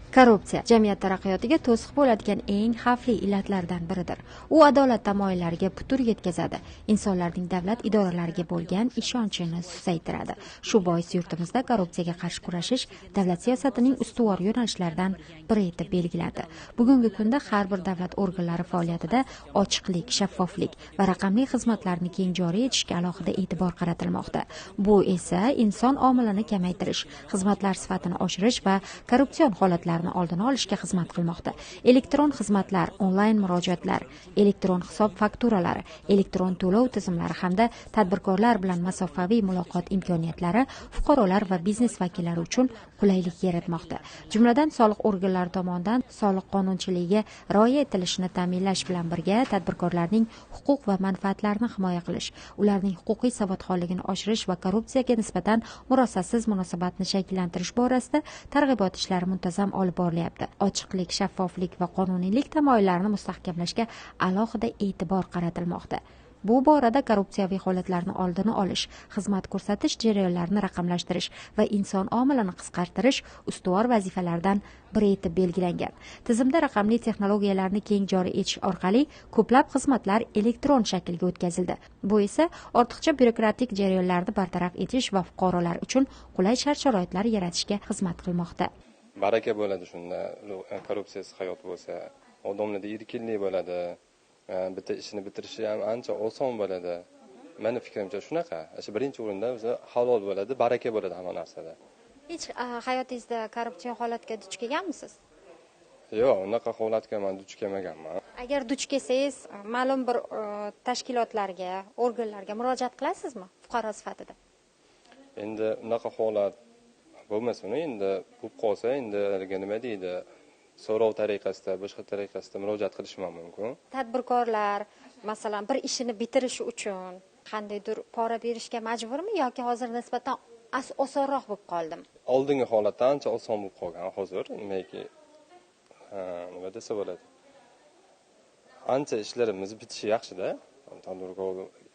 Korrupsiya jamiyat taraqqiyotiga to'siq bo'ladigan eng xavfli illatlardan biridir. U adolat tamoyillariga putur yetkazadi, insonlarning davlat idoralariga bo'lgan ishonchini susaytiradi. Shu bois yurtimizda korrupsiyaga qarshi kurashish davlat siyosatining ustuvor yo'nalishlaridan biri etib belgilandi. Bugungi kunda har bir davlat organlari faoliyatida ochiqlik, shaffoflik va raqamli xizmatlarni keng joriy etishga alohida e'tibor qaratilmoqda. Bu esa inson omilini kamaytirish, xizmatlar sifatini oshirish va korrupsion holatlar oldini olishga xizmat qilmoqda. Elektron xizmatlar, onlayn murojaatlar, elektron hisob fakturalari, elektron to'lov tizimlari hamda tadbirkorlar bilan masofaviy muloqot imkoniyatlari fuqarolar va biznes vakillari uchun qulaylik yaratmoqda. Jumladan, soliq organlari tomonidan soliq qonunchiligiga rioya etilishini ta'minlash bilan birga tadbirkorlarning huquq va manfaatlarini himoya qilish, ularning huquqiy savodxonligini oshirish va korrupsiyaga nisbatan murosasiz munosabatni shakllantirish borasida targ'ibot ishlari muntazam olib borilyapti. Ochiqlik, shaffoflik va qonuniylik tamoyillarini mustahkamlashga alohida e'tibor qaratilmoqda. Bu borada korrupsiyaviy holatlarni oldini olish, xizmat ko'rsatish jarayonlarini raqamlashtirish va inson omilini qisqartirish ustuvor vazifalardan biri etib belgilangan. Tizimda raqamli texnologiyalarni keng joriy etish orqali ko'plab xizmatlar elektron shaklga o'tkazildi. Bu esa ortiqcha byurokratik jarayonlarni bartaraf etish va fuqarolar uchun qulay shart-sharoitlar yaratishga xizmat qilmoqda. Baraka bo'ladi shunda, korrupsiyasiz hayot bo'lsa, odamlarda erkinlik bo'ladi, bitta ishini bitirishi ham ancha oson bo'ladi. Meni fikrimcha shunaqa. Birinchi o'rinda o'zi halol bo'ladi, baraka bo'ladi hamma narsada. Hech hayotingizda korrupsion holatga duch kelganmisiz? Yo'q, unaqa holatga men duch kelmaganman. Agar duch kelsangiz, ma'lum bir tashkilotlarga, organlarga murojaat qilasizmi fuqaro sifatida? Endi unaqa holat bo'lmasa, endi bo'lib qolsa, endi nima deydi, so'rov tariqasida, boshqa tariqasida murojaat qilishim mumkin. Tadbirkorlar, masalan, bir ishini bitirishi uchun qandaydir pora berishga majburmi yoki hozir nisbatan osonroq bo'lib qoldimi? Oldingi holatda ancha oson bo'lib qolgan hozir, nimaki nima desa bo'ladi. Ancha ishlarimiz bitishi yaxshi-da. Tadbirkor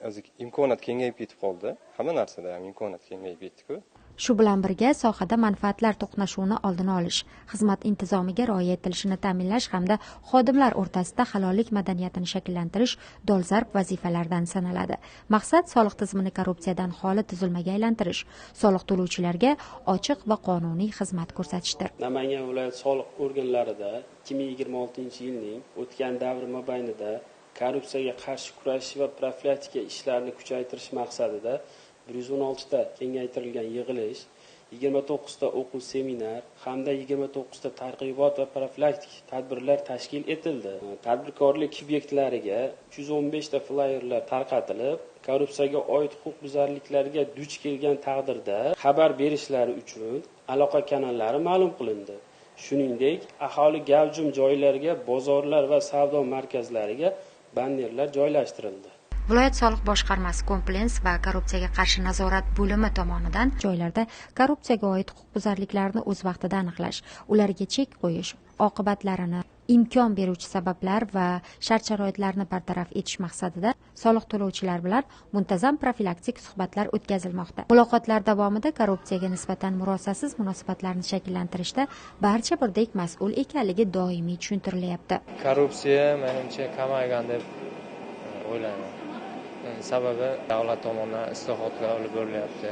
o'zi imkoniyat kengayib ketib qoldi. Hamma narsada ham imkoniyat kengayib ketdi-ku. Shu bilan birga sohada manfaatlar to'qnashuvini oldini olish, xizmat intizomiga rioya etilishini ta'minlash hamda xodimlar o'rtasida halollik madaniyatini shakllantirish dolzarb vazifalardan sanaladi. Maqsad soliq tizimini korrupsiyadan xoli tuzilmaga aylantirish, soliq to'lovchilarga ochiq va qonuniy xizmat ko'rsatishdir. Namangan viloyat soliq organlarida 2026-yilning o'tgan davri mobaynida korrupsiyaga qarshi kurashish va profilaktika ishlarini kuchaytirish maqsadida 116 ta kengaytirilgan yig'ilish, 29 ta o'quv seminar hamda 29 ta targ'ibot va profilaktik tadbirlar tashkil etildi. Tadbirkorlik subyektlariga 315 ta flayerlar tarqatilib, korrupsiyaga oid huquqbuzarliklarga duch kelgan taqdirda xabar berishlari uchun aloqa kanallari ma'lum qilindi. Shuningdek, aholi gavjum joylarga, bozorlar va savdo markazlariga bannerlar joylashtirildi. Viloyat soliq boshqarmasi kompleks va korrupsiyaga qarshi nazorat bo'limi tomonidan joylarda korrupsiyaga oid huquqbuzarliklarni o'z vaqtida aniqlash, ularga chek qo'yish, oqibatlarini imkon beruvchi sabablar va shart-sharoitlarni bartaraf etish maqsadida soliq to'lovchilar bilan muntazam profilaktik suhbatlar o'tkazilmoqda. Muloqotlar davomida korrupsiyaga nisbatan murosasiz munosabatlarni shakllantirishda barcha birdek mas'ul ekanligi doimiy tushuntirilyapti. Korrupsiya menimcha kamaygan deb o'ylayman. Sababi davlat tomonidan islohotlar olib borilyapti,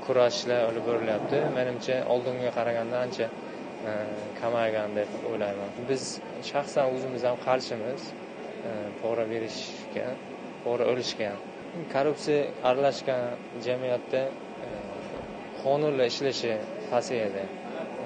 kurashlar olib borilyapti. Menimcha oldinga qaraganda ancha kamaygan deb o'ylayman. Biz shaxsan o'zimiz ham qarshimiz pora berishga, pora olishga. Korrupsiya aralashgan jamiyatda qonunlar ishlashi pasayadi.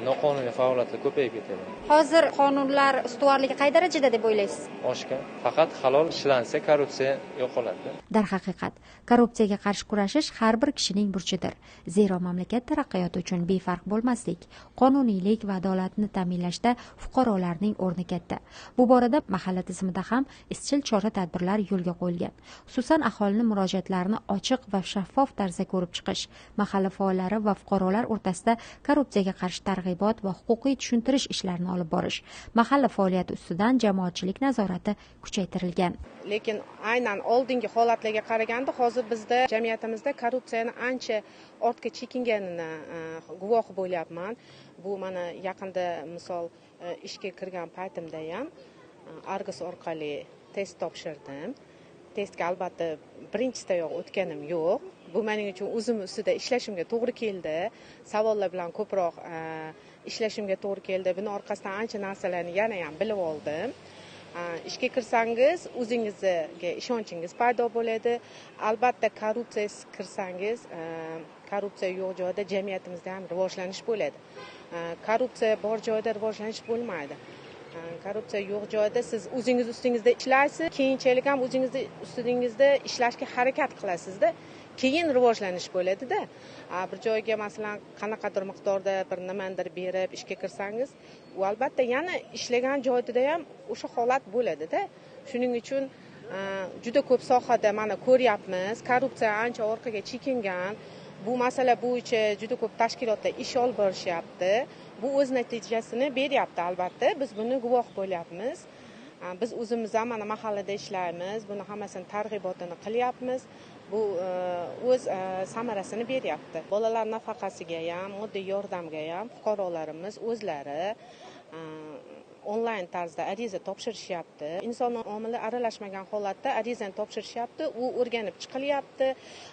Noqonuniy faoliyatlar ko'payib ketadi. Hozir qonunlar ustuvorligi qay darajada deb o'ylaysiz? Oshgan. Faqat halol ishlansa korrupsiya yo'qoladi. Darhaqiqat, korrupsiyaga qarshi kurashish har bir kishining burchidir. Zero mamlakat taraqqiyoti uchun befarq bo'lmaslik, qonuniylik va adolatni ta'minlashda fuqarolarning o'rni katta. Bu borada mahalla tizimida ham izchil chora-tadbirlar yo'lga qo'yilgan. Xususan, aholining murojaatlarini ochiq va shaffof tarzda ko'rib chiqish, mahalla faollari va fuqarolar o'rtasida korrupsiyaga qarshi targ'ibot targ'ibot va huquqiy tushuntirish ishlarini olib borish, mahalla faoliyati ustidan jamoatchilik nazorati kuchaytirilgan. Lekin aynan oldingi holatlarga qaraganda hozir bizda jamiyatimizda korrupsiyani ancha ortga chekinganini guvohi bo'lyapman. Bu mana yaqinda misol ishga kirgan paytimda ham Argus orqali test topshirdim. Testga albatta birinchisidayoq o'tganim yo'q. Bu mening uchun o'zim ustida ishlashimga to'g'ri keldi. Savollar bilan ko'proq ishlashimga to'g'ri keldi. Buni orqasidan ancha narsalarni yana ham bilib oldim. Ishga kirsangiz o'zingizga ishonchingiz paydo bo'ladi. Albatta korrupsiyasiz kirsangiz, korrupsiya yo'q joyda jamiyatimizda ham rivojlanish bo'ladi. Korrupsiya bor joyda rivojlanish bo'lmaydi. Korrupsiya yo'q joyda siz o'zingiz ustingizda ishlaysiz, keyinchalik ham o'zingiz ustingizda ishlashga harakat qilasizda, keyin rivojlanish bo'ladida. Bir joyga masalan qanaqadir miqdorda bir nimadir berib ishga kirsangiz, u albatta yana ishlagan joyida ham o'sha holat bo'ladida. Shuning uchun juda ko'p sohada mana ko'ryapmiz, korrupsiya ancha orqaga chekingan. Bu masala bo'yicha juda ko'p tashkilotlar ish olib borishyapti. Bu o'z natijasini beryapti albatta. Biz buni guvoh bo'lyapmiz. Biz o'zimiz ham mana mahallada ishlaymiz. Buni hammasini targ'ibotini qilyapmiz. Bu o'z samarasini beryapti. Bolalar nafaqasiga ham, moddiy yordamga ham fuqarolarimiz o'zlari onlayn tarzda ariza topshirishyapti. Inson omili aralashmagan holatda arizani topshirishyapti. U o'rganib chiqilyapti.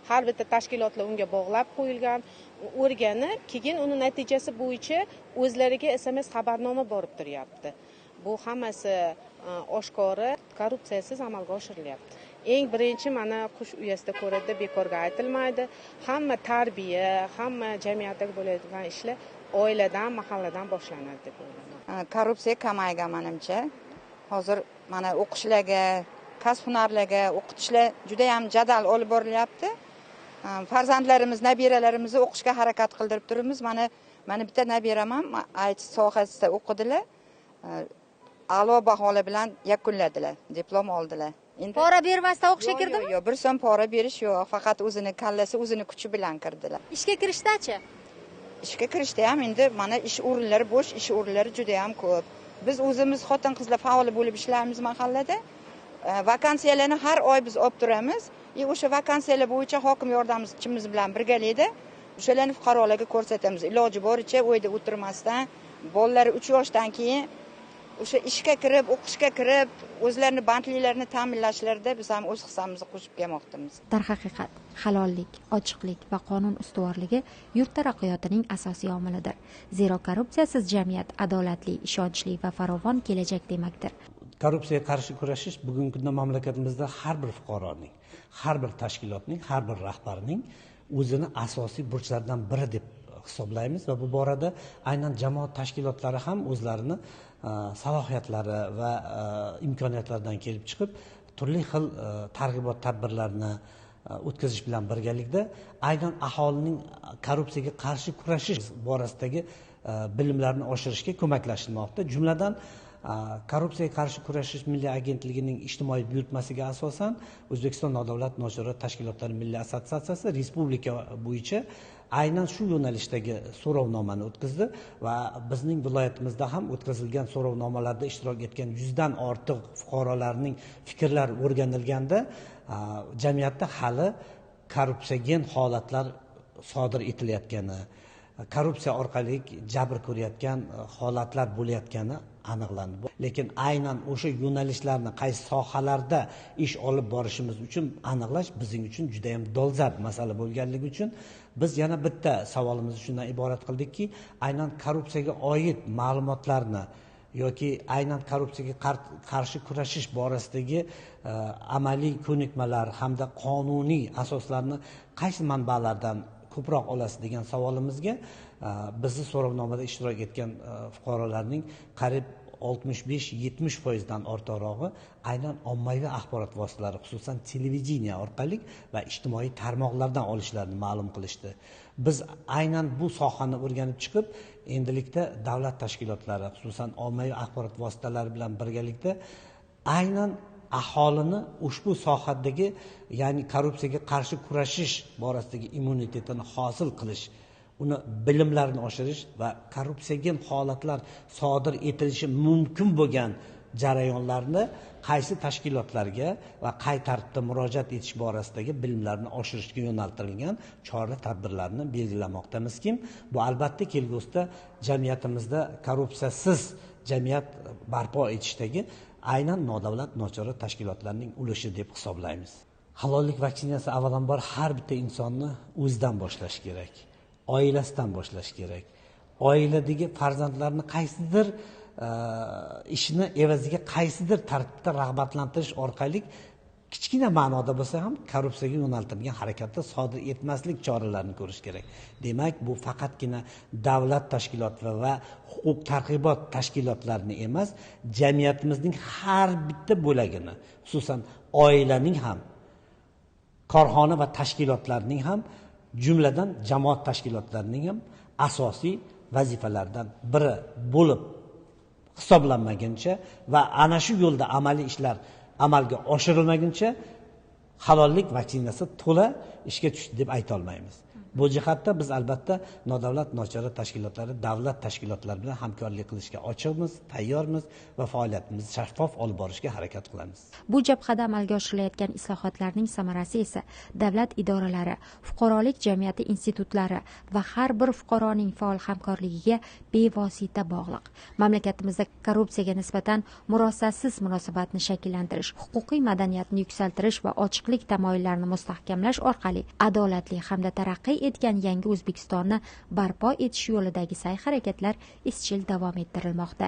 Har bitta tashkilotlar unga bog'lab qo'yilgan. O'rganib, keyin uni natijasi bo'yicha o'zlariga SMS xabarnoma borib turyapti. Bu hammasi oshkora, korrupsiyasiz amalga oshirilyapti. Eng birinchi mana qush uyasida ko'radi, bekorga aytilmaydi. Hamma tarbiya, hamma jamiyatdagi bo'ladigan ishlar oiladan, mahalladan boshlanadi deb o'ylayman. Korrupsiya kamaygan menimcha. Hozir mana o'qishlarga, kasb hunarlarga o'qitishlar juda ham jadal olib borilyapti. Farzandlarimiz, nabiralarimizni o'qishga harakat qildirib turibmiz. Mana bitta nabiram ham IT sohasida o'qidilar. A'lo baholar bilan yakunladilar, diplom oldilar. Pora bermasdan o'qishga kirdimi? Yo'q, bir so'm pora berish yo'q, faqat o'zini kallasi, o'zini kuchi bilan kirdilar. Ishga kirishdachi? Ishga kirishda ham endi mana ish o'rinlari bo'sh, ish o'rinlari juda ham ko'p. Biz o'zimiz xotin-qizlar faol bo'lib ishlaymiz mahallada. Vakansiyalarni har oy biz olib turamiz. O'sha vakansiyalar bo'yicha hokim yordamchimiz bilan birgalikda o'shalarni fuqarolarga ko'rsatamiz. Iloji boricha u yerda o'tirmasdan, bolalari 3 yoshdan keyin o'sha ishga kirib, o'qishga kirib, o'zlarini bandliklarini ta'minlashlarida biz ham o'z hissamizni qo'shib kelmoqdamiz. Darhaqiqat, halollik, ochiqlik va qonun ustuvorligi yurt taraqqiyotining asosiy omilidir. Zero korrupsiyasiz jamiyat adolatli, ishonchli va farovon kelajak demakdir. Korrupsiyaga qarshi kurashish bugungi kunda mamlakatimizda har bir fuqaroning, har bir tashkilotning, har bir rahbarning o'zini asosiy burchlaridan biri deb hisoblaymiz va bu borada aynan jamoat tashkilotlari ham o'zlarini salohiyatlari va imkoniyatlaridan kelib chiqib turli xil targ'ibot tadbirlarini o'tkazish bilan birgalikda aynan aholining korrupsiyaga qarshi kurashish borasidagi bilimlarini oshirishga ko'maklashilmoqda. Jumladan korrupsiyaga qarshi kurashish milliy agentligining ijtimoiy buyurtmasiga asosan O'zbekiston nodavlat noshirot tashkilotlari milliy assotsiatsiyasi respublika bo'yicha aynan shu yo'nalishdagi so'rovnomani o'tkazdi va bizning viloyatimizda ham o'tkazilgan so'rovnomalarda ishtirok etgan 100 dan ortiq fuqarolarning fikrlari o'rganilganda jamiyatda hali korrupsiyagen holatlar sodir etilayotgani, korrupsiya orqali jabr ko'rayotgan holatlar bo'layotgani aniqlandi. Lekin aynan o'sha yo'nalishlarni qaysi sohalarda ish olib borishimiz uchun aniqlash bizning uchun juda ham dolzarb masala bo'lganligi uchun biz yana bitta savolimizni shundan iborat qildikki, aynan korrupsiyaga oid ma'lumotlarni yoki aynan korrupsiyaga qarshi kurashish borasidagi amaliy ko'nikmalar hamda qonuniy asoslarni qaysi manbalardan ko'proq olasiz degan savolimizga bizni so'rovnomada ishtirok etgan fuqarolarning qariyb 65-70% dan ortiqrog'i aynan ommaviy axborot vositalari, xususan televideniya orqali va ijtimoiy tarmoqlardan olishlarini ma'lum qilishdi. Biz aynan bu sohani o'rganib chiqib, endilikda davlat tashkilotlari, xususan ommaviy axborot vositalari bilan birgalikda aynan aholini ushbu sohadagi, ya'ni korrupsiyaga qarshi kurashish borasidagi immunitetini hosil qilish uni bilimlarini oshirish va korrupsiyaga holatlar sodir etilishi mumkin bo'lgan jarayonlarni qaysi tashkilotlarga va qay tartibda murojaat etish borasidagi bilimlarni oshirishga yo'naltirilgan chora tadbirlarni belgilamoqdamizki, bu albatta kelgusida jamiyatimizda korrupsiyasiz jamiyat barpo etishdagi aynan nodavlat nochora tashkilotlarning ulushi deb hisoblaymiz. Halollik vaksinasi avvalambor har bitta insonni o'zidan boshlash kerak, oilasidan boshlash kerak. Oiladagi farzandlarni qaysidir ishni evaziga qaysidir tartibda rag'batlantirish orqali kichkina ma'noda bo'lsa ham korrupsiyaga yo'naltirilgan harakatda sodir etmaslik choralarini ko'rish kerak. Demak, bu faqatgina davlat tashkilotlari va huquq targ'ibot tashkilotlarini emas, jamiyatimizning har bitta bo'lagini, xususan oilaning ham, korxona va tashkilotlarning ham, jumladan jamoat tashkilotlarining ham asosiy vazifalaridan biri bo'lib hisoblanmaguncha va ana shu yo'lda amaliy ishlar amalga oshirilmaguncha halollik vaksinasi to'la ishga tushdi deb ayta olmaymiz. Bu jihatda biz albatta nodavlat nochora tashkilotlari, davlat tashkilotlari bilan hamkorlik qilishga ochiqmiz, tayyormiz va faoliyatimizni shaffof olib borishga harakat qilamiz. Bu jabhada amalga oshirilayotgan islohotlarning samarasi esa davlat idoralari, fuqarolik jamiyati institutlari va har bir fuqaroning faol hamkorligiga bevosita bog'liq. Mamlakatimizda korrupsiyaga nisbatan murosasiz munosabatni shakllantirish, huquqiy madaniyatni yuksaltirish va ochiqlik tamoyillarini mustahkamlash orqali adolatli hamda taraqqiy etgan yangi O'zbekistonni barpo etish yo'lidagi sa'y-harakatlar izchil davom ettirilmoqda.